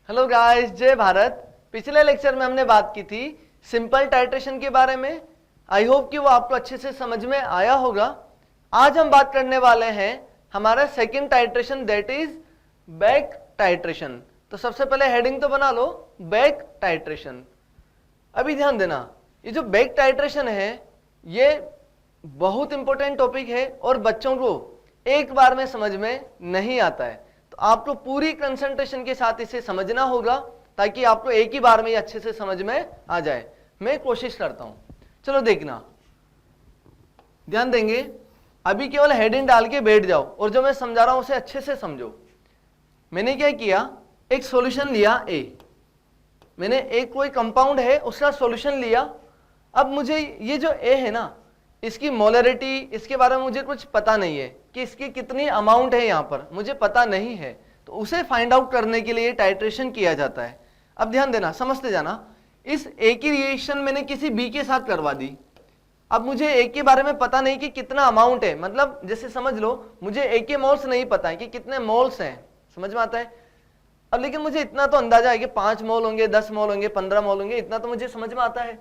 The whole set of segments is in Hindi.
हेलो गाइस, जय भारत। पिछले लेक्चर में हमने बात की थी सिंपल टाइट्रेशन के बारे में। आई होप कि वो आपको अच्छे से समझ में आया होगा। आज हम बात करने वाले हैं हमारा second titration, that is back titration. तो सबसे पहले हेडिंग तो बना लो, बैक टाइट्रेशन। अभी ध्यान देना, ये जो बैक टाइट्रेशन है ये बहुत इंपॉर्टेंट टॉपिक है और बच्चों को एक बार में समझ में नहीं आता है, तो आपको पूरी कंसंट्रेशन के साथ इसे समझना होगा ताकि आपको एक ही बार में ये अच्छे से समझ में आ जाए। मैं कोशिश करता हूं, चलो देखना, ध्यान देंगे। अभी केवल हेडिंग डाल के बैठ जाओ और जो मैं समझा रहा हूं उसे अच्छे से समझो। मैंने क्या किया, एक सॉल्यूशन लिया ए, मैंने एक कोई कंपाउंड है उसका सॉल्यूशन लिया। अब मुझे ये जो ए है ना, इसकी मोलरिटी, इसके बारे में मुझे कुछ पता नहीं है कि इसकी कितनी अमाउंट है, यहां पर मुझे पता नहीं है, तो उसे फाइंड आउट करने के लिए टाइट्रेशन किया जाता है। अब ध्यान देना, समझते जाना। इस ए की रिएक्शन मैंने किसी बी के साथ करवा दी। अब मुझे ए के बारे में पता नहीं कि कितना अमाउंट है, मतलब जैसे समझ लो मुझे ए के मोल्स नहीं पता है कि कितने मोल्स हैं, समझ में आता है। अब लेकिन मुझे इतना तो अंदाजा है कि 5 मोल होंगे, 10 मोल होंगे, 15 मोल होंगे, इतना तो मुझे समझ में आता है,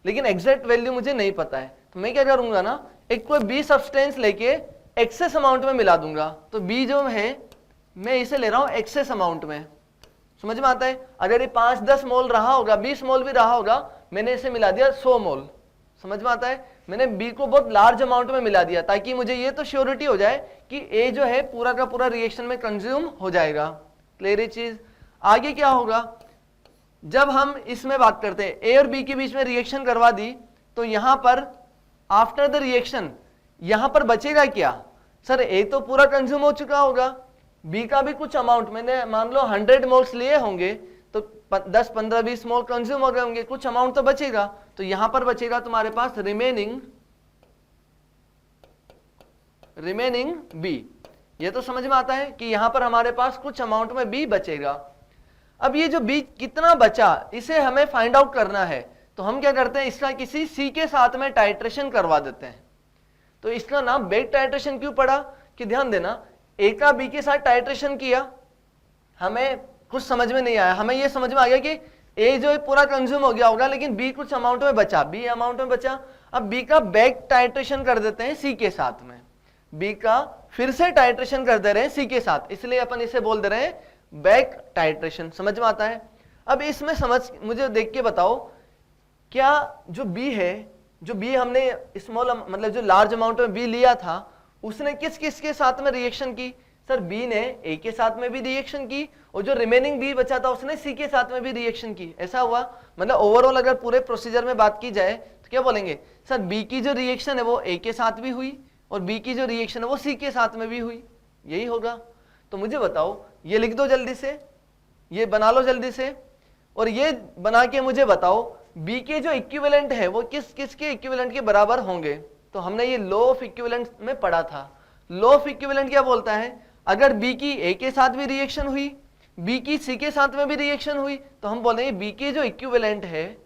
लेकिन एग्जैक्ट वैल्यू मुझे नहीं पता है। तो मैं क्या करूंगा ना, एक कोई बी सब्सटेंस लेके एक्सेस अमाउंट में मिला दूंगा। तो बी जो है मैं इसे ले रहा हूं एक्सेस अमाउंट में, समझ में आता है। अगर ये 5-10 मोल रहा होगा, 20 मोल भी रहा होगा, मैंने इसे मिला दिया 100 मोल, समझ में आता है। मैंने बी को बहुत लार्ज अमाउंट में मिला दिया ताकि मुझे ये तो श्योरिटी हो जाए कि ए जो है पूरा का पूरा रिएक्शन में कंज्यूम हो जाएगा। क्लियर चीज। आगे क्या होगा, जब हम इसमें बात करते हैं ए और बी के बीच में रिएक्शन करवा दी, तो यहां पर आफ्टर द रिएक्शन यहां पर बचेगा क्या। सर ए तो पूरा कंज्यूम हो चुका होगा, बी का भी कुछ अमाउंट, मैंने मान लो 100 मोल्स लिए होंगे, तो 10, 15, 20 मोल कंज्यूम हो गए होंगे, कुछ अमाउंट तो बचेगा। तो यहां पर बचेगा तुम्हारे पास रिमेनिंग बी। ये तो समझ में आता है कि यहां पर हमारे पास कुछ अमाउंट में बी बचेगा। अब ये जो बी कितना बचा, इसे हमें फाइंड आउट करना है, तो हम क्या करते हैं, इसका किसी सी के साथ में टाइट्रेशन करवा देते हैं। तो इसका नाम बैक टाइट्रेशन क्यों पड़ा, कि ध्यान देना, ए का बी के साथ टाइट्रेशन किया, हमें कुछ समझ में नहीं आया, हमें यह समझ में आ गया कि ए जो है पूरा कंज्यूम हो गया होगा, लेकिन बी कुछ अमाउंट में बचा, बी अमाउंट में बचा। अब बी का बैक टाइट्रेशन कर देते हैं सी के साथ में, बी का फिर से टाइट्रेशन कर दे रहे हैं सी के साथ, इसलिए अपन इसे बोल दे रहे हैं बैक टाइट्रेशन। समझ में आता है। अब इसमें मुझे देख के बताओ, क्या जो बी है, जो बी हमने स्मॉल मतलब जो लार्ज अमाउंट में बी लिया था, उसने किस किस के साथ में रिएक्शन की। सर बी ने ए के साथ में भी रिएक्शन की, और जो रिमेनिंग बी बचा था उसने सी के साथ में भी रिएक्शन की। ऐसा हुआ, मतलब ओवरऑल अगर पूरे प्रोसीजर में बात की जाए तो क्या बोलेंगे, सर बी की जो रिएक्शन है वो ए के साथ भी हुई और बी की जो रिएक्शन है वो सी के साथ में भी हुई, यही होगा। तो मुझे बताओ, ये लिख दो जल्दी से, ये बना लो जल्दी से, और ये बना के मुझे बताओ बी के जो इक्विवेलेंट है वो किस किस के इक्विवेलेंट के बराबर होंगे। तो हमने ये लॉ ऑफ इक्विवेलेंट में पढ़ा था। लॉ ऑफ इक्विवेलेंट क्या बोलता है, अगर बी की ए के साथ भी रिएक्शन हुई, बी की सी के साथ में भी रिएक्शन हुई, तो हम बोलेंगे बी के जो इक्विवेलेंट है,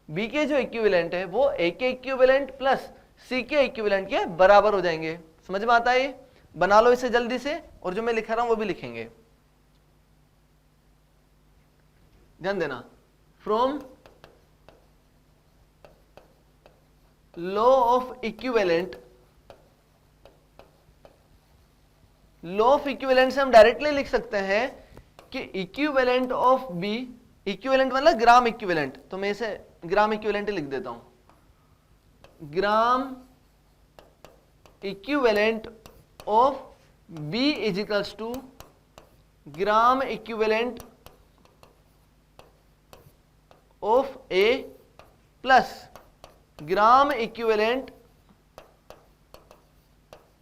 बी के जो इक्विवेलेंट है वो ए के इक्विवेलेंट प्लस सी के इक्विवेलेंट के बराबर हो जाएंगे। समझ में आता है। बना लो इसे जल्दी से, और जो मैं लिखा रहा हूं वो भी लिखेंगे, ध्यान देना। From law of equivalent, law of equivalent से हम डायरेक्टली लिख सकते हैं कि इक्विवेलेंट ऑफ बी, इक्विवेलेंट मतलब ग्राम इक्विवेलेंट, तो मैं इसे ग्राम इक्विवेलेंट लिख देता हूं, gram equivalent of B is equals to gram equivalent of A plus gram equivalent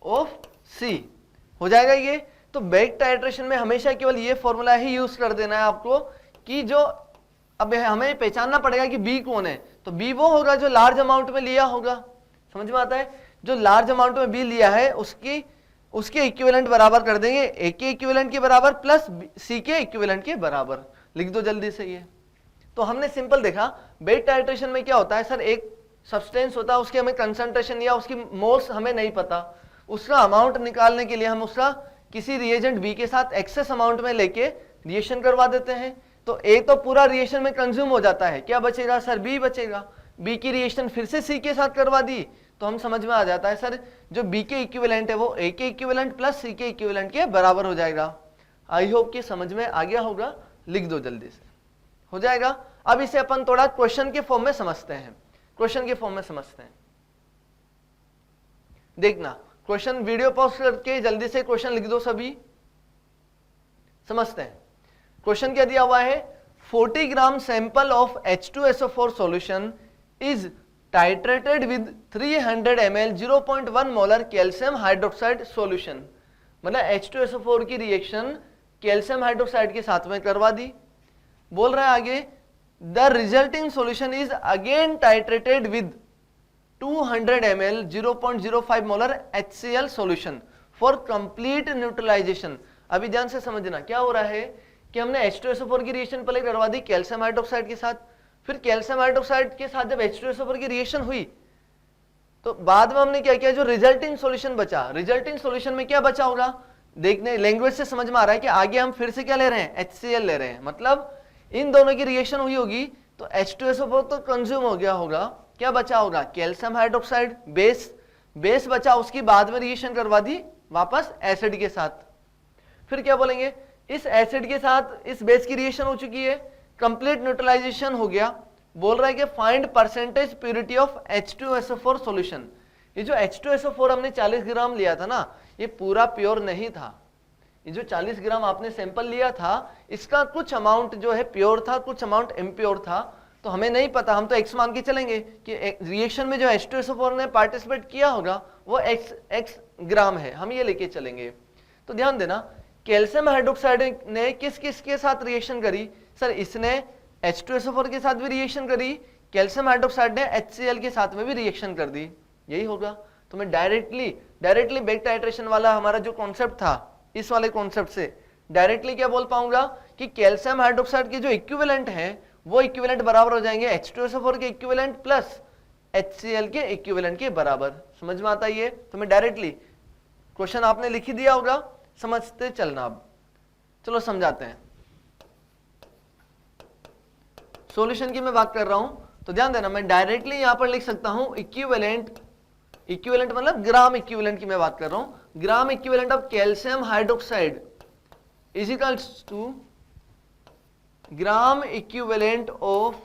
of C हो जाएगा ये। तो बैक टाइट्रेशन में हमेशा केवल ये फॉर्मूला ही यूज कर देना है आपको, कि जो अब हमें पहचानना पड़ेगा कि बी कौन है, तो बी वो होगा जो लार्ज अमाउंट में लिया होगा। समझ में आता है, जो लार्ज अमाउंट में बी लिया है उसके इक्विवेलेंट बराबर कर देंगे ए के इक्विवेलेंट के बराबर प्लस सी के इक्विवेलेंट के बराबर। लिख दो जल्दी से ये। तो हमने सिंपल देखा बैक टाइट्रेशन में क्या होता है, सर एक सब्सटेंस होता है, उसके हमें कंसंट्रेशन या उसकी मोल्स हमें नहीं पता, उसका अमाउंट निकालने के लिए हम उसका किसी रिएजेंट बी के साथ एक्सेस अमाउंट में लेके रिएक्शन करवा देते हैं। तो ए तो पूरा रिएक्शन में कंज्यूम हो जाता है, क्या बचेगा सर? बी बचेगा। बी की रिएक्शन फिर से सी के साथ करवा दी तो हम समझ में आ जाता है सर जो बी के इक्विवेलेंट है वो ए के इक्विवेलेंट प्लस सी के इक्विवेलेंट के बराबर हो जाएगा। आई होप कि समझ में आ गया होगा, लिख दो जल्दी से, हो जाएगा। अब इसे अपन थोड़ा क्वेश्चन के फॉर्म में समझते हैं, क्वेश्चन के फॉर्म में समझते हैं। देखना क्वेश्चन, वीडियो पॉज करके जल्दी से क्वेश्चन लिख दो सभी, समझते हैं। क्वेश्चन क्या दिया हुआ है, 40 gram sample of H2SO4 solution is titrated with 300 ml 0.1 molar calcium hydroxide solution. मतलब H2SO4 की रिएक्शन कैल्शियम हाइड्रोक्साइड के साथ में करवा दी। बोल रहा है आगे, the resulting solution is again titrated with 200 ml 0.05 molar HCl solution for complete neutralization. अभी ध्यान से समझना क्या हो रहा है कि हमने H2SO4 की रिएक्शन पहले करवा दी कैल्शियम हाइड्रोक्साइड के साथ, फिर कैल्शियम हाइड्रोक्साइड के साथ जब H2SO4 की रिएक्शन हुई तो बाद में हमने क्या किया, जो रिजल्टिंग सॉल्यूशन बचा, रिजल्टिंग सॉल्यूशन में क्या बचा होगा, देखने लैंग्वेज से समझ में आ रहा है कि आगे हम फिर से क्या ले रहे हैं, HCl ले रहे हैं। मतलब इन दोनों की रिएक्शन हुई होगी तो H2SO4 तो कंज्यूम हो गया होगा, क्या बचा होगा, कैल्शियम हाइड्रोक्साइड बेस बचा, उसकी बाद में रिएक्शन करवा दी वापस एसिड के साथ। फिर क्या बोलेंगे, इस एसिड के साथ इस बेस की रिएक्शन हो चुकी है, कंप्लीट न्यूट्रलाइजेशन हो गया। बोल रहा है कि find percentage purity of H2SO4 solution. ये जो H2SO4 हमने 40 ग्राम लिया था ना, ये पूरा प्योर नहीं था। ये जो 40 ग्राम आपने सैंपल लिया था इसका कुछ अमाउंट जो है प्योर था, कुछ अमाउंट इम्प्योर था। तो हमें नहीं पता, हम तो x मान के चलेंगे कि रिएक्शन में जो H2SO4 ने पार्टिसिपेट किया होगा वो x ग्राम है, हम ये लेके चलेंगे। तो ध्यान देना, कैल्शियम हाइड्रोक्साइड ने किस किस के साथ रिएक्शन करी, सर इसने H2SO4 के साथ भी रिएक्शन करी, कैल्शियम हाइड्रोक्साइड ने HCl के साथ में भी रिएक्शन कर दी, यही होगा। तो मैं डायरेक्टली बैक टाइट्रेशन वाला हमारा जो कॉन्सेप्ट था, इस वाले कॉन्सेप्ट से डायरेक्टली क्या बोल पाऊंगा कि कैल्शियम हाइड्रोक्साइड के जो इक्विवेलेंट है वो इक्विवेलेंट बराबर हो जाएंगे H2SO4 के इक्विवेलेंट प्लस HCl के इक्विवेलेंट के बराबर। समझ में आता है ये? तो मैं डायरेक्टली, क्वेश्चन आपने लिख ही दिया होगा, समझते चलना। अब चलो समझाते हैं। सॉल्यूशन की मैं बात कर रहा हूं तो ध्यान देना, मैं डायरेक्टली यहां पर लिख सकता हूं इक्विवेलेंट मतलब ग्राम इक्विवेलेंट की मैं बात कर रहा हूं। Gram equivalent of calcium hydroxide is equals to gram equivalent of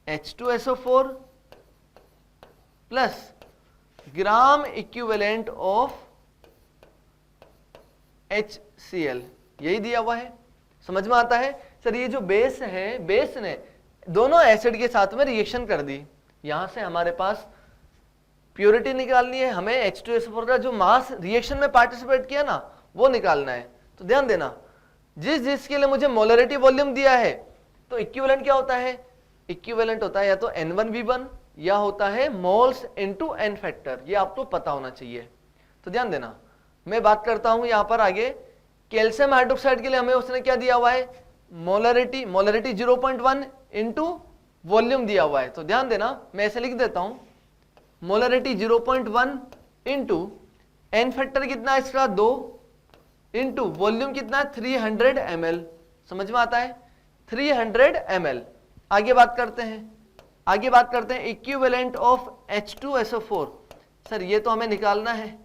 H2SO4 plus gram equivalent of HCl, यही दिया हुआ है। समझ में आता है? सर ये जो बेस है, बेस ने दोनों एसिड के साथ में रिएक्शन कर दी, यहां से हमारे पास प्योरिटी निकालनी है, हमें H2SO4 का जो मास रिएक्शन में पार्टिसिपेट किया ना वो निकालना है। तो ध्यान देना, जिसके लिए मुझे मोलरिटी वॉल्यूम दिया है तो इक्विवेलेंट क्या होता है, इक्विवेलेंट होता है या तो N1V1 या होता है मोल्स इनटू N फैक्टर, ये आपको पता होना चाहिए। तो ध्यान देना, मैं बात करता हूं यहां पर आगे कैल्शियम हाइड्रोक्साइड के लिए हमें उसने क्या दिया हुआ है, मोलरिटी 0.1 इनटू वॉल्यूम दिया हुआ है। तो ध्यान देना, मैं ऐसे लिख देता हूं, मोलरिटी 0.1 इनटू N फैक्टर कितना है इसका 2 इनटू वॉल्यूम कितना 300 ml। समझ में आता है? 300 ml। आगे बात करते हैं इक्विवेलेंट ऑफ H2SO4। सर ये तो हमें निकालना है,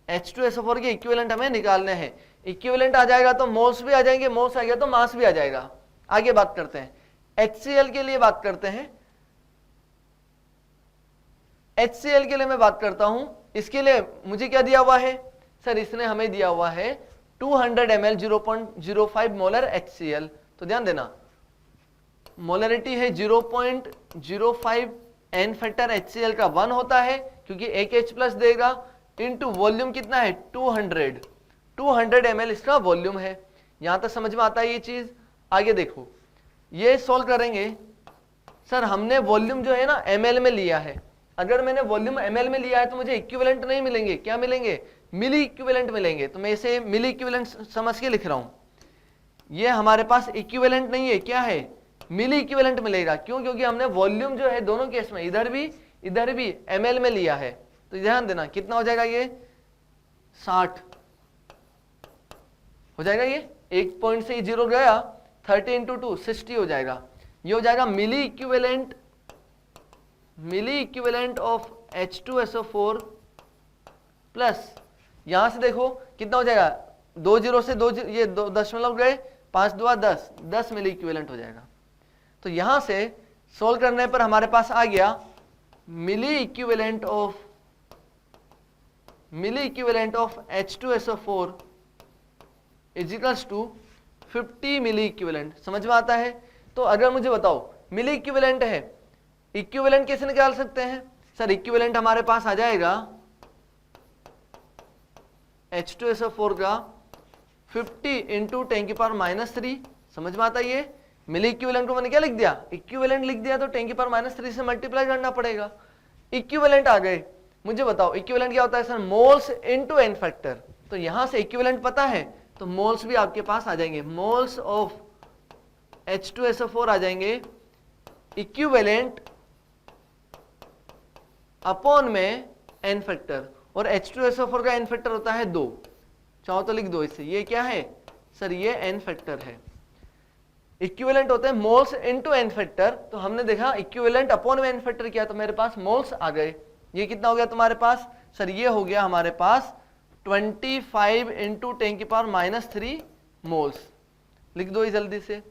H2SO4 के इक्विवेलेंट हमें निकालने हैं। इक्विवेलेंट आ जाएगा तो मोल्स भी आ जाएंगे, मोल्स आ गया तो मास भी आ जाएगा। आगे बात करते हैं HCl के लिए, बात करते हैं HCl के लिए मैं बात करता हूं। इसके लिए मुझे क्या दिया हुआ है, सर इसने हमें दिया हुआ है 200 ml 0.05 मोलर HCl। तो ध्यान देना, मोलरिटी है 0.05, N फैक्टर HCl का 1 होता है क्योंकि एक H प्लस देगा, इनटू वॉल्यूम कितना है 200 ml इसका वॉल्यूम है। यहां तक समझ में आता है ये चीज? आगे देखो, ये सॉल्व करेंगे। सर हमने वॉल्यूम जो है ना ml में लिया है, अगर मैंने वॉल्यूम ml में लिया है तो मुझे इक्विवेलेंट नहीं मिलेंगे, क्या मिलेंगे, मिली इक्विवेलेंट मिलेंगे। तो मैं इसे मिली इक्विवेलेंट समझ के लिख रहा हूं। ये हमारे पास इक्विवेलेंट नहीं है, क्या है, मिली इक्विवेलेंट मिलेगा। क्यों? क्योंकि हमने वॉल्यूम जो है दोनों केस में इधर भी ml में लिया है। तो ध्यान देना कितना हो जाएगा, ये 60 हो जाएगा। ये एक पॉइंट से 0 गया, 30 इंटू 2 60 हो जाएगा। ये हो जाएगा मिली इक्विवेलेंट ऑफ H2SO4 प्लस, यहां से देखो कितना हो जाएगा, 2 जीरो से 2 ये 2 दशमलव गए, 5 दुआ 10 मिली इक्विवेलेंट हो जाएगा। तो यहां से सोल्व करने पर हमारे पास आ गया मिली equivalent of H2SO4 is equals to 50 milliequivalent. समझ में आता है? तो अगर मुझे बताओ मिली इक्विवेलेंट है, इक्विवेलेंट कैसे निकाल सकते हैं सर? इक्विवेलेंट हमारे पास आ जाएगा H2SO4 का 50 इंटू 10 की पावर -3। समझ में आता है? ये मिली इक्विवेलेंट को मैंने क्या लिख दिया, इक्विवेलेंट लिख दिया, तो 10 की पावर -3 से मल्टीप्लाई करना पड़ेगा। इक्विवेलेंट आ गए, मुझे बताओ इक्विवेलेंट क्या होता है sir? Moles into n factor. तो यहां से इक्विवेलेंट पता है तो मोल्स भी आपके पास आ जाएंगे, मोल्स ऑफ H2SO4 आ जाएंगे इक्विवेलेंट अपॉन में एन फैक्टर, और H2SO4 का एन फैक्टर होता है 2। चाहो तो लिख दो इससे, ये क्या है सर? ये एन फैक्टर है। इक्विवेलेंट होते हैं मोल्स इनटू एन फैक्टर, तो हमने देखा इक्विवेलेंट अपॉन में एन फैक्टर किया तो मेरे पास मोल्स आ गए। ये कितना हो गया तुम्हारे पास सर? ये हो गया हमारे पास 25 इंटू 10 की पावर -3 मोल्स। लिख दो ये जल्दी से।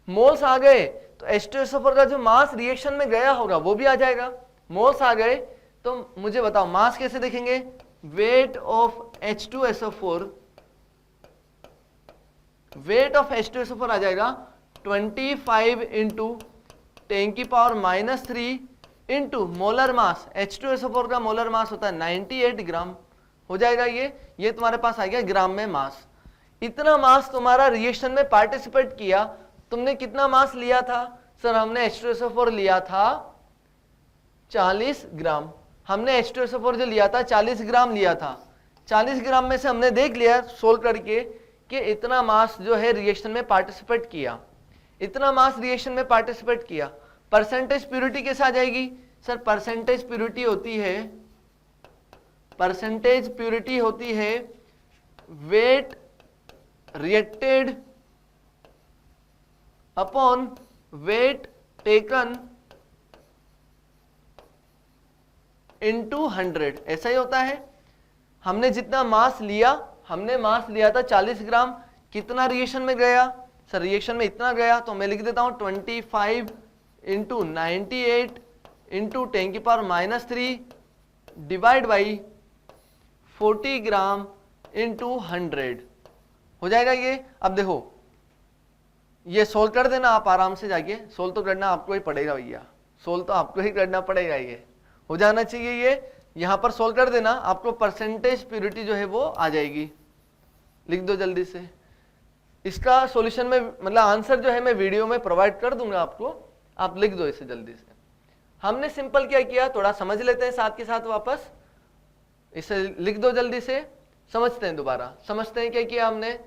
मोल्स आ गए तो H2SO4 का जो मास रिएक्शन में गया होगा वो भी आ जाएगा। मोल्स आ गए तो मुझे बताओ मास कैसे देखेंगे? वेट ऑफ H2SO4 आ जाएगा 25 इंटू 10 की power -3 into molar mass. H2SO4 का मोलर मास होता है 98 ग्राम हो जाएगा। ये तुम्हारे पास आ गया ग्राम में मास। इतना मास तुम्हारा रिएक्शन में पार्टिसिपेट किया। तुमने कितना मास लिया था सर? हमने H2SO4 लिया था 40 ग्राम। हमने H2SO4 जो लिया था 40 ग्राम लिया था। 40 ग्राम में से हमने देख लिया सोल्व करके कि इतना मास जो है रिएक्शन में पार्टिसिपेट किया, इतना मास रिएक्शन में पार्टिसिपेट किया। परसेंटेज प्यूरिटी कैसे आ जाएगी सर? परसेंटेज प्यूरिटी होती है weight reacted upon weight taken into 100। ऐसा ही होता है। हमने जितना मास लिया, हमने मास लिया था 40 ग्राम, कितना रिएक्शन में गया सर? रिएक्शन में इतना गया, तो मैं लिख देता हूं 25 इंटू 98 इंटू 10 की power -3 divide by 40 gram into 100 हो जाएगा ये। अब देखो ये सोल्व कर देना आप आराम से, जाके सोल्व तो करना आपको ही पड़ेगा भैया, सोल्व तो आपको ही करना पड़ेगा। ये हो जाना चाहिए। ये यहां पर सोल्व कर देना, आपको परसेंटेज प्यूरिटी जो है वो आ जाएगी। लिख दो जल्दी से। इसका सॉल्यूशन में मतलब आंसर जो है मैं वीडियो में प्रोवाइड कर दूंगा आपको, आप लिख दो इसे जल्दी से। हमने सिंपल क्या किया, थोड़ा समझ लेते हैं साथ के साथ वापस। इसे लिख दो जल्दी से, समझते हैं दोबारा। समझते हैं क्या किया हमने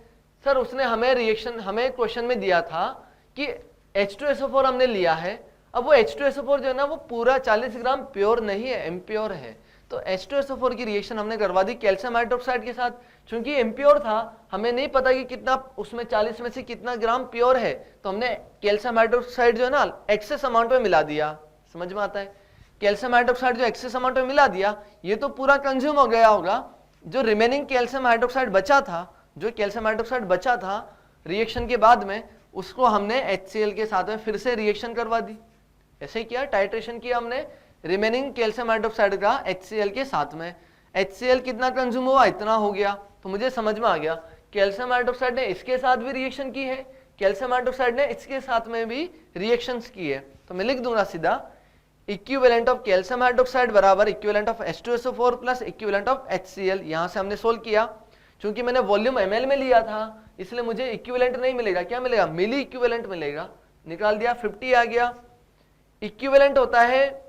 सर? उसने हमें क्वेश्चन में दिया था कि H2SO4 हमने लिया है। अब वो H2SO4 जो है ना वो पूरा 40 ग्राम प्योर नहीं है, इम्प्योर है। तो H2SO4 की रिएक्शन हमने करवा दी कैल्शियम हाइड्रोक्साइड के साथ। चूंकि इम्प्योर था, हमें नहीं पता कि कितना उसमें 40 में से कितना ग्राम प्योर है, तो हमने कैल्शियम हाइड्रोक्साइड जो है ना एक्सेस अमाउंट में मिला दिया। समझ में आता है? कैल्शियम हाइड्रोक्साइड जो एक्सेस अमाउंट में मिला दिया, ये तो पूरा कंज्यूम हो गया होगा। जो रिमेनिंग कैल्शियम हाइड्रोक्साइड बचा था, रिएक्शन के बाद में, उसको हमने HCl के साथ में फिर से रिएक्शन करवा दी। ऐसे किया, टाइट्रेशन किया हमने रिमेनिंग कैल्शियम हाइड्रोक्साइड का HCl के साथ में। HCl कितना कंज्यूम हुआ? इतना हो गया। तो मुझे समझ में आ गया कैल्शियम हाइड्रोक्साइड ने इसके साथ भी रिएक्शन की है, कैल्शियम हाइड्रोक्साइड ने इसके साथ में भी रिएक्शंस की है। तो मैं लिख दूंगा सीधा इक्विवेलेंट ऑफ कैल्शियम हाइड्रोक्साइड बराबर equivalent of H2SO4 plus equivalent of HCl। यहां से हमने सोल्व किया। चूंकि मैंने वॉल्यूम ml में लिया था इसलिए मुझे इक्विवेलेंट नहीं मिलेगा, क्या मिलेगा? मिली इक्विवेलेंट मिलेगा। निकाल दिया, 50 आ गया। इक्विवेलेंट होता है,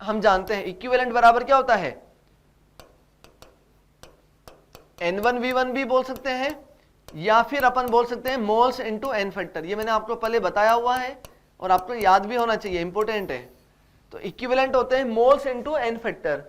हम जानते हैं इक्विवेलेंट बराबर क्या होता है? N1V1 भी बोल सकते हैं, या फिर अपन बोल सकते हैं मोल्स इंटू एन फैक्टर। ये मैंने आपको पहले बताया हुआ है और आपको याद भी होना चाहिए, इंपॉर्टेंट है। तो इक्विवेलेंट होते हैं मोल्स इंटू एन फैक्टर।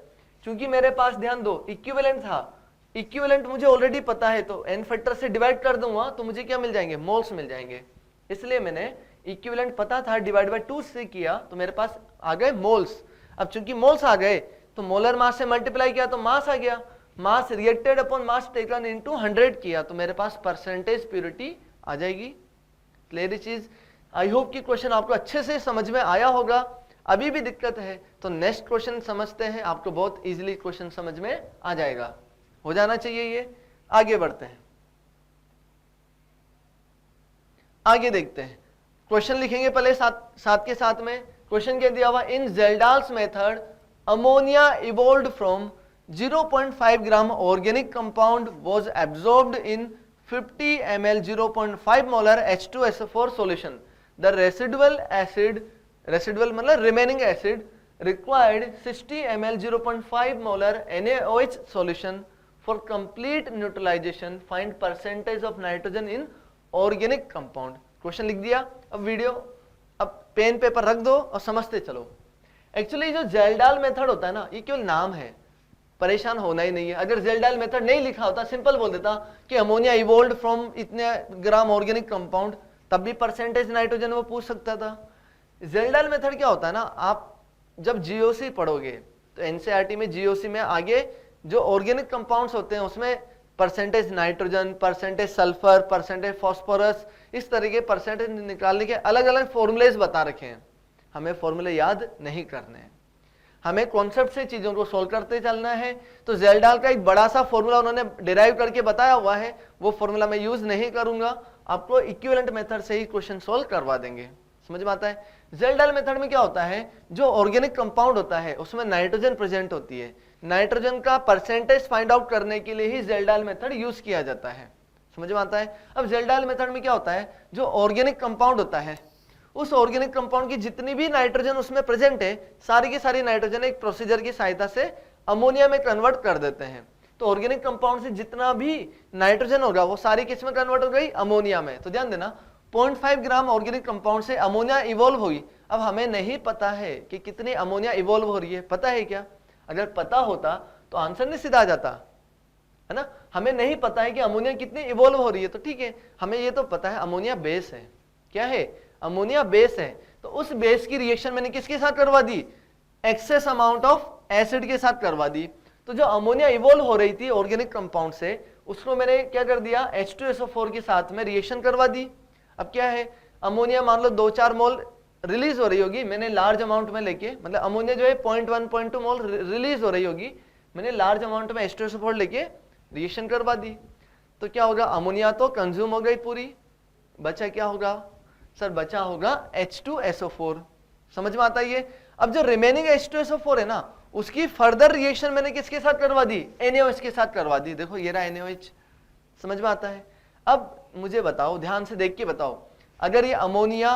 चूंकि मेरे पास, ध्यान दो, इक्विवेलेंट था, इक्विवेलेंट मुझे ऑलरेडी पता है, तो एन फैक्टर से डिवाइड कर दूंगा तो मुझे क्या मिल जाएंगे? मोल्स मिल जाएंगे। इसलिए मैंने इक्विवेलेंट पता था, डिवाइड बाय 2 से किया तो मेरे पास आ गए मोल्स। अब चूंकि मोल्स आ गए तो मोलर मास से मल्टीप्लाई किया तो मास आ गया, mass reacted upon mass taken into 100 किया तो मेरे पास परसेंटेज प्योरिटी आ जाएगी। क्लियर चीज? आई होप कि क्वेश्चन आपको अच्छे से समझ में आया होगा। अभी भी दिक्कत है तो नेक्स्ट क्वेश्चन समझते हैं, आपको बहुत इजीली क्वेश्चन समझ में आ जाएगा, हो जाना चाहिए ये। आगे बढ़ते हैं, आगे देखते हैं। क्वेश्चन लिखेंगे पहले साथ के साथ में। क्वेश्चन क्या दिया हुआ, in Kjeldahl's method ammonia evolved from 0.5 gram organic compound was absorbed in 50 ml 0.5 molar H2SO4 solution. The residual acid, residual मतलब remaining acid required 60 ml 0.5 molar NaOH solution for complete neutralization. Find percentage of nitrogen in organic compound. Question लिख दिया। अब वीडियो, अब पेन पेपर रख दो और समझते चलो। एक्चुअली जो जेल्डाल मेथड होता है ना, ये केवल नाम है, परेशान होना ही नहीं है। अगर जेल्डाल मेथड नहीं लिखा होता, सिंपल बोल देता कि अमोनिया इवोल्व्ड फ्रॉम इतने ग्राम ऑर्गेनिक कंपाउंड, तब भी परसेंटेज नाइट्रोजन वो पूछ सकता था। जेल्डाल मेथड क्या होता है ना, आप जब जीओसी पढ़ोगे तो एनसीईआरटी में जीओसी में आगे जो ऑर्गेनिक कंपाउंड्स होते हैं उसमें percentage nitrogen, percentage sulphur, percentage phosphorus, इस तरह के परसेंटेज निकालने के अलग अलग फॉर्मूलेज बता रखे हैं। हमें फॉर्मूले याद नहीं करने हैं, हमें कॉन्सेप्ट से चीजों को सोल्व करते चलना है। तो जेल्डाल का एक बड़ा सा फॉर्मूला उन्होंने डिराइव करके बताया हुआ है, वो फॉर्मूला मैं यूज नहीं करूंगा, आपको इक्विवेलेंट मेथड से ही क्वेश्चन सोल्व करवा देंगे। समझ में आता है? जेल्डाल मेथड में क्या होता है, जो ऑर्गेनिक कंपाउंड होता है उसमें नाइट्रोजन प्रेजेंट होती है, नाइट्रोजन का परसेंटेज फाइंड आउट करने के लिए ही जेल्डाल मेथड यूज किया जाता है। समझ में आता है? अब जेल्डाल मेथड में क्या होता है, जो ऑर्गेनिक कंपाउंड होता है उस ऑर्गेनिक कंपाउंड की जितनी भी नाइट्रोजन उसमें प्रेजेंट है, सारी की सारी नाइट्रोजन एक प्रोसीजर की सहायता से अमोनिया में कन्वर्ट कर देते हैं। तो ऑर्गेनिक कंपाउंड से जितना भी नाइट्रोजन होगा वो सारी किस में कन्वर्ट हो गई, अमोनिया में। तो ध्यान देना, 0.5 ग्राम ऑर्गेनिक कंपाउंड से अमोनिया इवॉल्व हुई। अब हमें नहीं पता है कि कितनी अमोनिया इवॉल्व हो रही है, पता है क्या? अगर पता होता तो आंसर नहीं सीधा आ जाता, है ना। हमें नहीं पता है कि अमोनिया कितनी इवॉल्व हो रही है, तो ठीक है, हमें ये तो पता है अमोनिया बेस है। क्या है? अमोनिया बेस है। तो उस बेस की रिएक्शन मैंने किसके साथ करवा दी, एक्सेस अमाउंट ऑफ एसिड के साथ करवा दी। तो जो अमोनिया इवॉल्व हो रही थी ऑर्गेनिक कंपाउंड से, उसको मैंने क्या कर दिया, H2SO4 के साथ में रिएक्शन करवा दी। अब क्या है, अमोनिया मान लो 2-4 मोल रिलीज हो रही होगी, मैंने लार्ज अमाउंट में लेके, मतलब अमोनिया जो है 0.1-0.2 मोल रिलीज हो रही होगी, मैंने लार्ज अमाउंट में H2SO4 लेके रिएक्शन करवा दी। तो क्या होगा, अमोनिया तो कंज्यूम हो गई पूरी, बचा क्या होगा सर, बचा होगा H2SO4। समझ में आता है ये? अब जो रिमेनिंग H2SO4 है ना, उसकी फर्दर रिएक्शन मैंने किसके साथ करवा दी, NaOH के साथ करवा दी। देखो ये रहा NaOH। समझ में आता है? अब मुझे बताओ, ध्यान से देख के बताओ, अगर ये अमोनिया,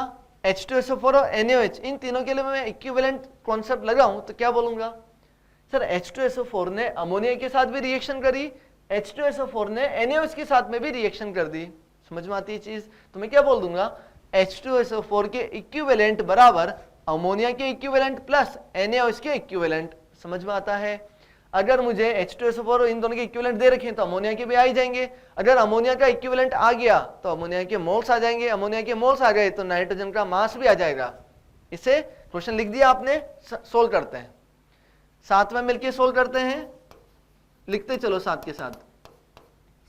H2SO4 और NaOH इन तीनों के लिए मैं इक्विवेलेंट कॉन्सेप्ट लगाऊं तो क्या बोलूंगा, सर H2SO4 ने अमोनिया के साथ भी रिएक्शन करी, H2SO4 ने NaOH के साथ में भी रिएक्शन कर दी। समझ में आती है चीज? तो मैं क्या बोल दूंगा, H2SO4 के इक्विवेलेंट बराबर अमोनिया के इक्विवेलेंट प्लस NaOH के इक्विवेलेंट। समझ में आता है? अगर मुझे H2SO4 इन दोनों के इक्विवेलेंट दे रखे हैं तो अमोनिया के भी आ ही जाएंगे। अगर अमोनिया का इक्विवेलेंट आ गया तो अमोनिया के मोल्स आ जाएंगे, अमोनिया के मोल्स आ गए तो नाइट्रोजन का मास भी आ जाएगा। इसे क्वेश्चन लिख दिया आपने, सोल्व करते हैं, साथ में मिलकर सोल्व करते हैं, लिखते चलो साथ के साथ,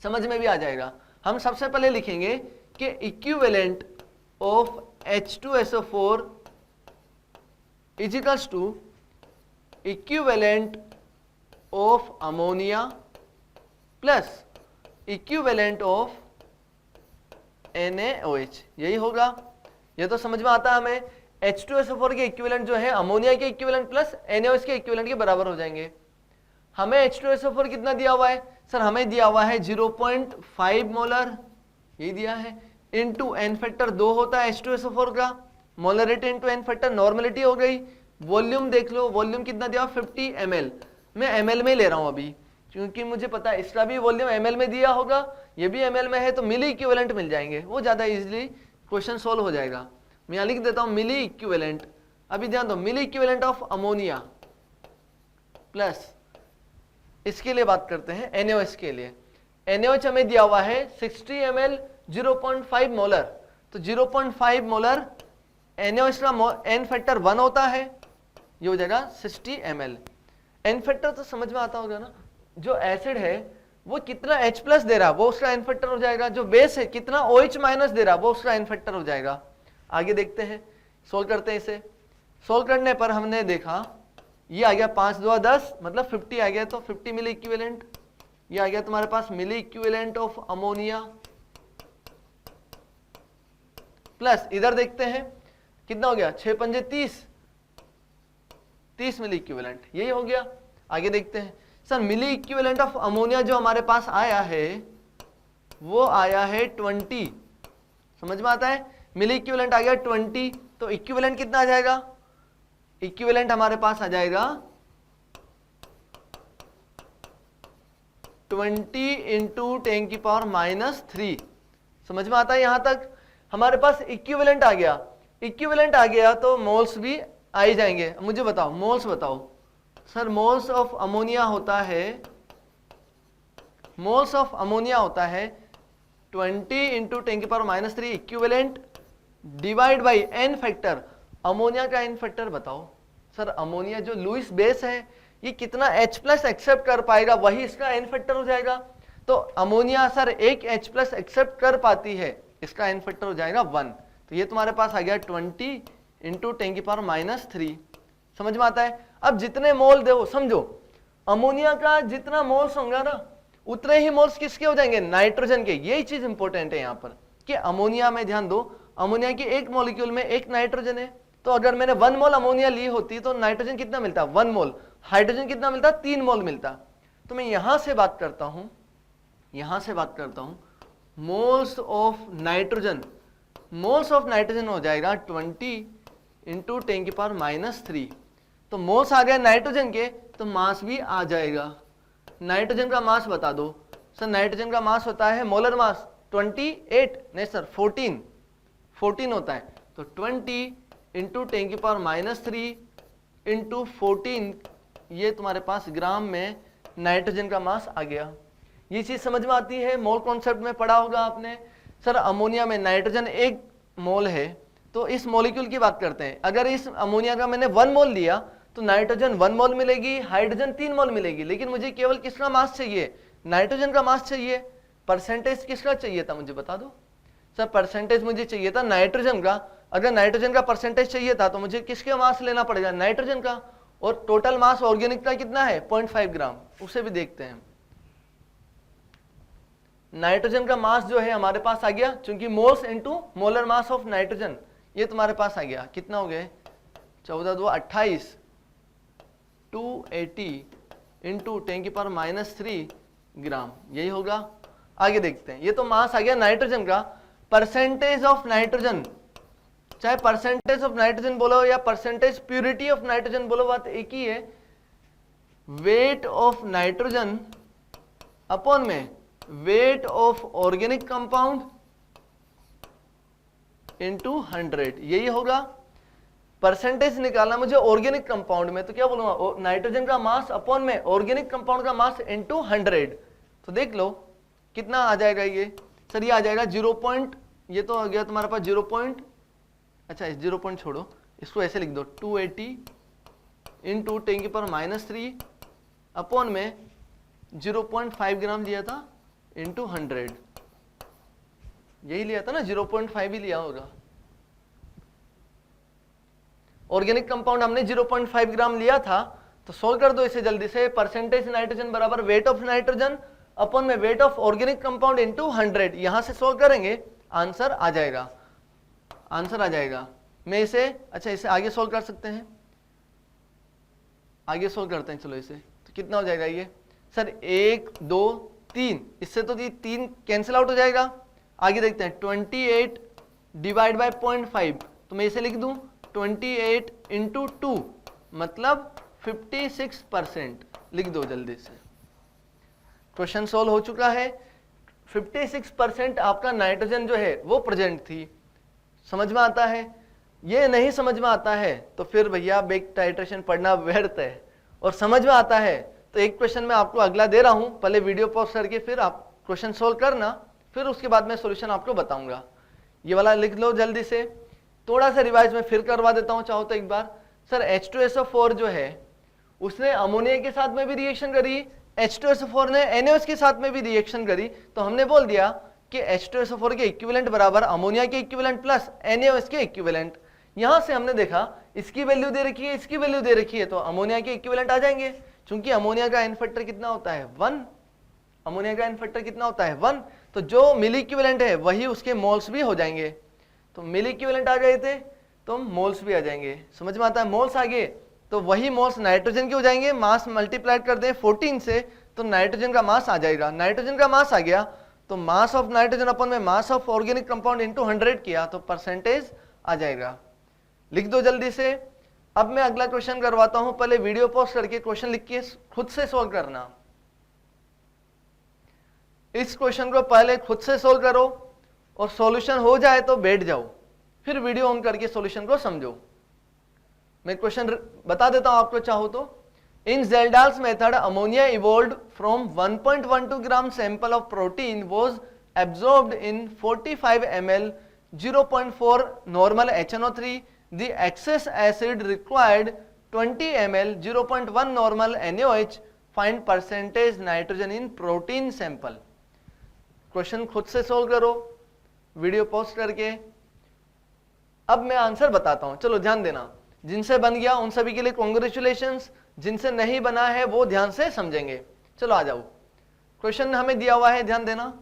समझ में भी आ जाएगा। हम सबसे पहले लिखेंगे कि equivalent of H2SO4 is equals to equivalent of ammonia plus equivalent of NaOH। यही होगा, ये तो समझ में आता है हमें। H2SO4 के इक्विवेलेंट जो है अमोनिया के इक्विवेलेंट प्लस NaOH के इक्विवेलेंट के बराबर हो जाएंगे। हमें H2SO4 कितना दिया हुआ है सर, हमें दिया हुआ है 0.5 मोलर, यही दिया है, इंटू एन फैक्टर 2 होता है H2SO4 का, molarity into n factor, normality हो गई। वॉल्यूम देख लो, वॉल्यूम कितना दिया, 50 ml। मैं ml में ले रहा हूं अभी, क्योंकि मुझे पता है इसका भी वॉल्यूम ml में दिया होगा, ये भी ml में है, तो मिली इक्विवेलेंट मिल जाएंगे, वो ज्यादा इजीली क्वेश्चन सोल्व हो जाएगा। मैं यहां लिख देता हूं मिली इक्विवेलेंट। अभी ध्यान दो, मिली इक्विवेलेंट ऑफ अमोनिया प्लस, इसके लिए बात करते हैं NaOH के लिए। NaOH हमें दिया हुआ है 60 ml 0.5 मोलर, तो 0.5 मोलर NaOH का n फैक्टर 1 होता है, ये हो जाएगा 60 ml। n फैक्टर तो समझ में आता होगा ना, जो एसिड है वो कितना H प्लस दे रहा है वो उसका n फैक्टर हो जाएगा, जो बेस है कितना OH माइनस दे रहा है वो उसका n फैक्टर हो जाएगा। आगे देखते हैं, सोल्व करते हैं इसे। सोल्व करने पर हमने देखा ये आ गया 5 2 10 मतलब 50 आ गया, तो 50 मिली इक्विवेलेंट। ये आ गया तुम्हारे पास मिली इक्विवेलेंट ऑफ अमोनिया, प्लस इधर देखते हैं कितना हो गया 6 पंजे 30 मिली इक्विवेलेंट, यही हो गया। आगे देखते हैं sir, milli equivalent of ammonia जो हमारे पास आया है वो आया है 20, समझ में आता है, मिली इक्विवेलेंट आ गया 20, तो इक्विवेलेंट कितना आ जाएगा, इक्विवेलेंट हमारे पास आ जाएगा 20 इंटू 10 की पावर -3। समझ में आता है यहां तक। हमारे पास इक्विवेलेंट आ गया, इक्विवेलेंट आ गया तो मोल्स भी आ ही जाएंगे। मुझे बताओ मोल्स बताओ सर, मोल्स ऑफ अमोनिया होता है, मोल्स ऑफ अमोनिया होता है 20 इंटू 10 की power -3 equivalent divide by n factor. Ammonia का n फैक्टर बताओ सर, अमोनिया जो लुईस बेस है ये कितना H प्लस एक्सेप्ट कर पाएगा, वही इसका n फैक्टर हो जाएगा। तो अमोनिया सर एक H प्लस एक्सेप्ट कर पाती है, इसका n फैक्टर हो जाएगा 1। तो ये तुम्हारे पास आ गया 20 इंटू 10 की पावर -3। समझ में आता है। अब जितने मोल दो, समझो अमोनिया का जितना मोल्स होगा ना उतने ही मोल्स किसके हो जाएंगे, नाइट्रोजन के। यही चीज इंपॉर्टेंट है यहाँ पर कि अमोनिया में ध्यान दो, अमोनिया की एक मॉलिक्यूल में एक नाइट्रोजन है, तो अगर मैंने 1 मोल अमोनिया ली होती तो नाइट्रोजन कितना मिलता, 1 मोल, हाइड्रोजन कितना मिलता, 3 मोल मिलता। तो मैं यहां से बात करता हूं, यहां से बात करता हूं moles of nitrogen, moles of nitrogen हो जाएगा 20 इंटू 10 की पावर -3। तो मोल्स आ गए नाइट्रोजन के, तो मास भी आ जाएगा। नाइट्रोजन का मास बता दो सर, नाइट्रोजन का मास होता है मोलर मास 28 नहीं सर 14 होता है। तो 20 इंटू 10 की पावर -3 इंटू 14, ये तुम्हारे पास ग्राम में नाइट्रोजन का मास आ गया। ये चीज समझ में आती है, मोल कॉन्सेप्ट में पढ़ा होगा आपने। सर अमोनिया में नाइट्रोजन 1 मोल है, तो इस मॉलिक्यूल की बात करते हैं। अगर इस अमोनिया का मैंने 1 मोल लिया तो नाइट्रोजन 1 मोल मिलेगी, हाइड्रोजन 3 मोल मिलेगी, लेकिन मुझे केवल किसका मास चाहिए, नाइट्रोजन का मास चाहिए। परसेंटेज किसका चाहिए था मुझे बता दो सर, परसेंटेज मुझे चाहिए था नाइट्रोजन का। अगर नाइट्रोजन का परसेंटेज चाहिए था तो मुझे किसके मास लेना पड़ेगा, नाइट्रोजन का। और टोटल मास ऑर्गेनिक का कितना है 0.5 ग्राम, उसे भी देखते हैं। नाइट्रोजन का मास जो है हमारे पास आ गया, चूंकि moles into molar mass of nitrogen, ये तुम्हारे पास आ गया। कितना हो गए 14 2 28, 280 इंटू 10 की पावर -3 ग्राम, यही होगा। आगे देखते हैं, ये तो मास आ गया नाइट्रोजन का। परसेंटेज ऑफ नाइट्रोजन, चाहे परसेंटेज ऑफ नाइट्रोजन बोलो या परसेंटेज प्यूरिटी ऑफ नाइट्रोजन बोलो, बात एक ही है। वेट ऑफ नाइट्रोजन अपॉन में weight of organic compound into 100, यही होगा। परसेंटेज निकालना मुझे ऑर्गेनिक कंपाउंड में, तो क्या बोलूंगा, नाइट्रोजन का मास अपॉन में ऑर्गेनिक कंपाउंड का मास इनटू 100। तो देख लो कितना आ जाएगा ये सर, ये आ जाएगा 0. ये तो आ गया तुम्हारे पास 0. अच्छा 0 छोड़ो, इसको ऐसे लिख दो 280 इंटू 10 की पावर -3 अपॉन में 0.5 ग्राम लिया था इंटू 100, यही लिया था ना, 0.5 ही लिया होगा। ऑर्गेनिक कंपाउंड हमने 0.5 ग्राम लिया था, तो सोल्व कर दो इसे जल्दी से। परसेंटेज नाइट्रोजन बराबर वेट ऑफ नाइट्रोजन अपॉन में weight of organic compound into 100, यहां से सोल्व करेंगे आंसर आ जाएगा, आंसर आ जाएगा। मैं इसे, अच्छा इसे आगे सोल्व कर सकते हैं, आगे सोल्व करते हैं, चलो इसे। तो कितना हो जाएगा ये सर, 1 2 3, इससे तो ये 3 कैंसिल आउट हो जाएगा। आगे देखते हैं 28 डिवाइड बाय 0.5, तो मैं इसे लिख दूं 28 इंटू 2 मतलब 56%, लिख दो जल्दी से। क्वेश्चन सोल्व हो चुका है। 56% आपका नाइट्रोजन जो है वो प्रेजेंट थी। समझ में आता है। ये नहीं समझ में आता है तो फिर भैया बेक टाइट्रेशन पढ़ना व्यर्थ है। और समझ में आता है तो एक क्वेश्चन मैं आपको अगला दे रहा हूं, पहले वीडियो पॉज करके फिर आप क्वेश्चन सोल्व करना, फिर उसके बाद मैं सॉल्यूशन आपको बताऊंगा। ये वाला लिख लो जल्दी से। थोड़ा सा रिवाइज में फिर करवा देता हूं चाहो तो एक बार। सर H2SO4 जो है उसने अमोनिया के साथ में भी रिएक्शन करी, H2SO4 ने NaOH के साथ में भी रिएक्शन करी, तो हमने बोल दिया कि H2SO4 के इक्विवेलेंट बराबर अमोनिया के इक्विवेलेंट प्लस NaOH के इक्विवेलेंट। यहां से हमने देखा इसकी वैल्यू दे रखी है, इसकी वैल्यू दे रखी है, तो अमोनिया के इक्विवेलेंट आ जाएंगे। चूंकि अमोनिया का एन फैक्टर कितना होता है 1, अमोनिया का एन फैक्टर कितना होता है 1, तो जो मिली इक्विवेलेंट है वही उसके मोल्स भी हो जाएंगे। तो मिली इक्विवेलेंट आ गए थे तो मोल्स भी आ जाएंगे। समझ में आता है? मोल्स आ गए तो वही मोल्स नाइट्रोजन के हो जाएंगे। मास मल्टीप्लाइड कर दें 14 से तो नाइट्रोजन का मास आ जाएगा। नाइट्रोजन का मास आ गया तो मास ऑफ नाइट्रोजन अपन में mass of organic compound into 100 किया तो परसेंटेज आ जाएगा। लिख दो जल्दी से। अब मैं अगला क्वेश्चन करवाता हूं, पहले वीडियो पॉज करके क्वेश्चन लिख के खुद से सोल्व करना। इस क्वेश्चन को पहले खुद से सोल्व करो और सॉल्यूशन हो जाए तो बैठ जाओ, फिर वीडियो ऑन करके सॉल्यूशन को समझो। मैं क्वेश्चन बता देता हूं आपको चाहो तो। इन Zeldahl's method ammonia evolved from 1.12 gram sample of protein was absorbed in 45 ml 0.4 normal HNO3. The excess acid required 20 ml 0.1 normal NaOH. Find percentage nitrogen in protein sample. Question खुद से सोल्व करो वीडियो पॉज करके। अब मैं आंसर बताता हूं, चलो ध्यान देना। जिनसे बन गया उन सभी के लिए कॉन्ग्रेचुलेशंस, जिनसे नहीं बना है वो ध्यान से समझेंगे। चलो आ जाओ, क्वेश्चन हमें दिया हुआ है, ध्यान देना।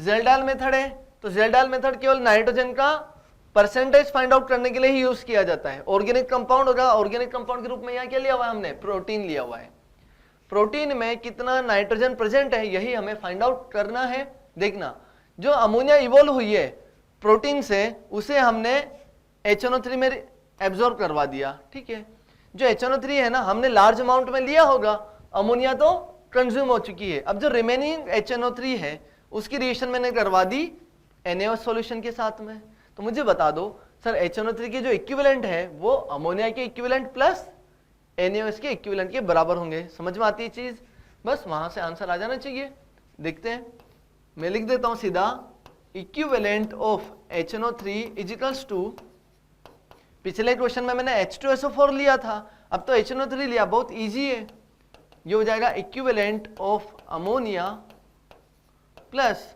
Zeldahl मेथड है तो Zeldahl मेथड केवल नाइट्रोजन का परसेंटेज फाइंड आउट करने के लिए ही यूज किया जाता है। ऑर्गेनिक कंपाउंड होगा, ऑर्गेनिक कंपाउंड के रूप में यहाँ क्या लिया हुआ है हमने? प्रोटीन लिया हुआ है। प्रोटीन में कितना नाइट्रोजन प्रेजेंट है यही हमें फाइंड आउट करना है। देखना, जो अमोनिया इवॉल्व हुई है प्रोटीन से उसे हमने HNO3 में एब्जॉर्ब करवा दिया, ठीक है। जो HNO3 है ना हमने लार्ज अमाउंट में लिया होगा, अमोनिया तो कंज्यूम हो चुकी है। अब जो रिमेनिंग HNO3 है उसकी रिएक्शन मैंने करवा दी NaOH सॉल्यूशन के साथ में। तो मुझे बता दो सर HNO3 की जो इक्विवेलेंट है वो अमोनिया के इक्विवेलेंट प्लस NaOH के इक्विवेलेंट के बराबर होंगे। समझ में आती है चीज? बस वहां से आंसर आ जाना चाहिए। देखते हैं, मैं लिख देता हूं सीधा, equivalent of HNO3 is equals to, पिछले क्वेश्चन में मैंने H2SO4 लिया था, अब तो HNO3 लिया, बहुत इजी है। ये हो जाएगा equivalent of ammonia plus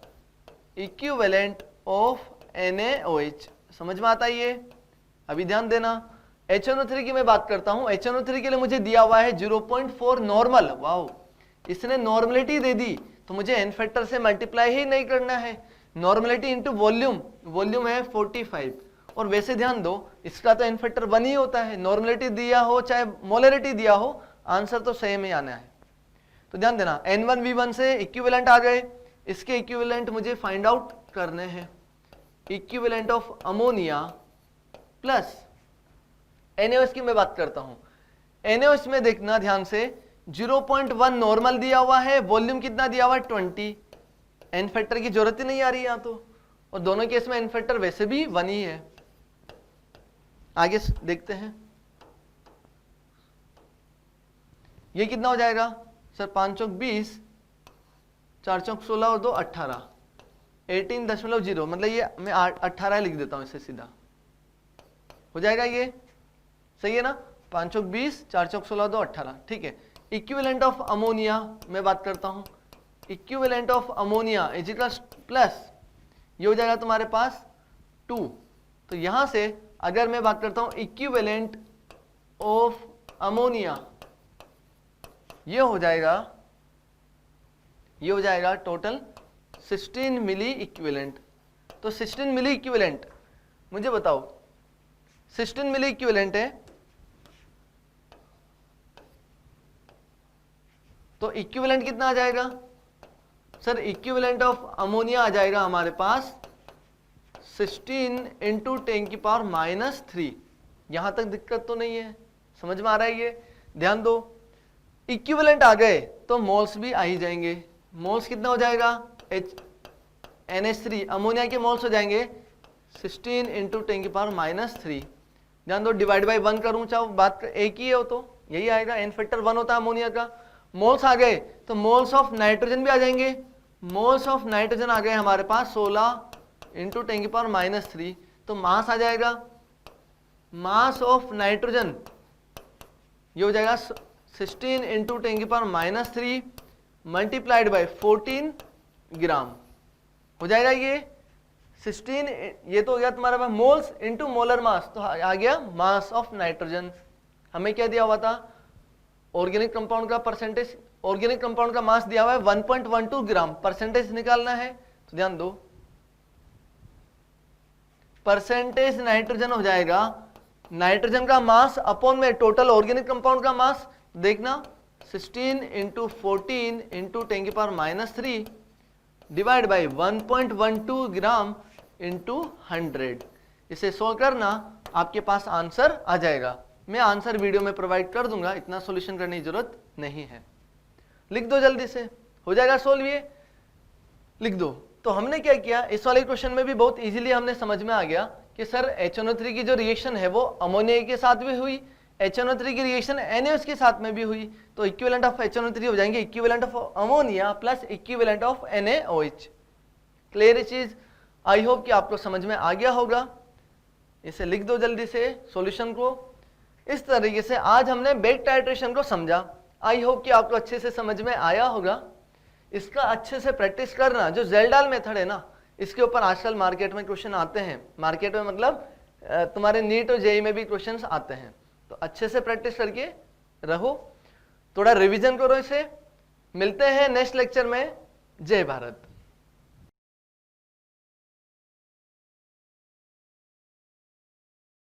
equivalent of NaOH। समझ में आता है ये? अभी ध्यान देना, HNO3 की मैं बात करता हूं। HNO3 के लिए मुझे दिया हुआ है 0.4 नॉर्मल। वाओ, इसने नॉर्मलिटी दे दी तो मुझे एन फैक्टर से मल्टीप्लाई ही नहीं करना है। नॉर्मलिटी इंटू वॉल्यूम, वॉल्यूम है 45, और वैसे ध्यान दो इसका तो एन फैक्टर 1 ही होता है। नॉर्मलिटी दिया हो चाहे मोलरिटी दिया हो, आंसर तो सेम ही आना है। तो ध्यान देना, N1V1 से इक्विवेलेंट आ गए, इसके इक्विवेलेंट मुझे फाइंड आउट करने हैं। Equivalent of ammonia plus NaOH की मैं बात करता हूं। NaOH में देखना ध्यान से, 0.1 नॉर्मल दिया हुआ है, वॉल्यूम कितना दिया हुआ है 20। एन फैक्टर की जरूरत ही नहीं आ रही यहां तो, और दोनों केस में एन फैक्टर वैसे भी 1 ही है। आगे देखते हैं, ये कितना हो जाएगा सर? 5 चौक 20, 4 चौक 16 और 2 18, 18.0, मतलब ये मैं 18 लिख देता हूं इसे सीधा, हो जाएगा ये, सही है ना? 5 चौक 20, 4 चौक 16, 2 18, ठीक है। इक्विवेलेंट ऑफ अमोनिया मैं बात करता हूं। Equivalent of ammonia is equal plus, ये हो जाएगा तुम्हारे पास 2। तो यहां से अगर मैं बात करता हूं इक्विवेलेंट ऑफ अमोनिया, ये हो जाएगा टोटल 16 मिली इक्विवेलेंट। तो 16 मिली इक्विवेलेंट, मुझे बताओ 16 मिली इक्विवेलेंट है तो इक्विवेलेंट कितना आ जाएगा सर? इक्विवेलेंट ऑफ अमोनिया आ जाएगा हमारे पास 16 इंटू 10 की पावर -3। यहां तक दिक्कत तो नहीं है, समझ में आ रहा है ये? ध्यान दो, इक्विवेलेंट आ गए तो मोल्स भी आ ही जाएंगे। मोल्स कितना हो जाएगा? NH3, अमोनिया के मोल्स हो जाएंगे 16 इंटू 10 की पावर -3। ध्यान दो, डिवाइड बाई 1 करूं चाहो, बात एक ही है, हो तो यही आएगा। एन फैक्टर 1 होता है अमोनिया का। मोल्स आ गए तो मोल्स ऑफ नाइट्रोजन भी आ जाएंगे, मोल्स ऑफ नाइट्रोजन आ गए हमारे पास 16 इंटू 10⁻³ तो मास आ जाएगा, मास ऑफ नाइट्रोजन ये हो जाएगा 16 इंटू 10⁻³ मल्टीप्लाइड बाय 14 ग्राम हो जाएगा। ये 16 ये तो हो गया तुम्हारा पास मोल्स इंटू मोलर मास, तो आ गया मास ऑफ नाइट्रोजन। हमें क्या दिया हुआ था, ऑर्गेनिक कंपाउंड का परसेंटेज, ऑर्गेनिक कंपाउंड का मास दिया हुआ है 1.12 ग्राम, परसेंटेज निकालना है तो ध्यान दो, परसेंटेज नाइट्रोजन हो जाएगा नाइट्रोजन का मास अपॉन में टोटल ऑर्गेनिक कंपाउंड का मास, देखना 16 into 14 into 10⁻³ divide by 1.12 gram into 100। इसे सोल्व करना, आपके पास आंसर आ जाएगा। मैं आंसर वीडियो में प्रोवाइड कर दूंगा, इतना सॉल्यूशन करने की जरूरत नहीं है। लिख दो जल्दी से, हो जाएगा सोल्व, ये लिख दो। तो हमने क्या किया, इस वाले क्वेश्चन में भी बहुत इजीली हमने समझ में आ गया कि सर HNO3 की जो रिएक्शन है वो अमोनिया के साथ भी हुई, HNO3 की रिएक्शन NaOH के साथ में भी हुई, तो इक्विवेलेंट ऑफ HNO3 हो जाएंगे equivalent of ammonia plus equivalent of NaOH। Clear चीज, आई होप कि आपको समझ में आ गया होगा। इसे लिख दो जल्दी से सॉल्यूशन को। इस तरीके से आज हमने बेक टाइट्रेशन को समझा, आई होप कि आपको अच्छे से समझ में आया होगा। इसका अच्छे से प्रैक्टिस करना, जो जेल्डाल मेथड है ना, इसके ऊपर आजकल मार्केट में क्वेश्चन आते हैं, मार्केट में मतलब तुम्हारे नीट और जेई में भी क्वेश्चंस आते हैं, तो अच्छे से प्रैक्टिस करके रहो, थोड़ा रिवीजन करो इसे। मिलते हैं नेक्स्ट लेक्चर में। जय भारत।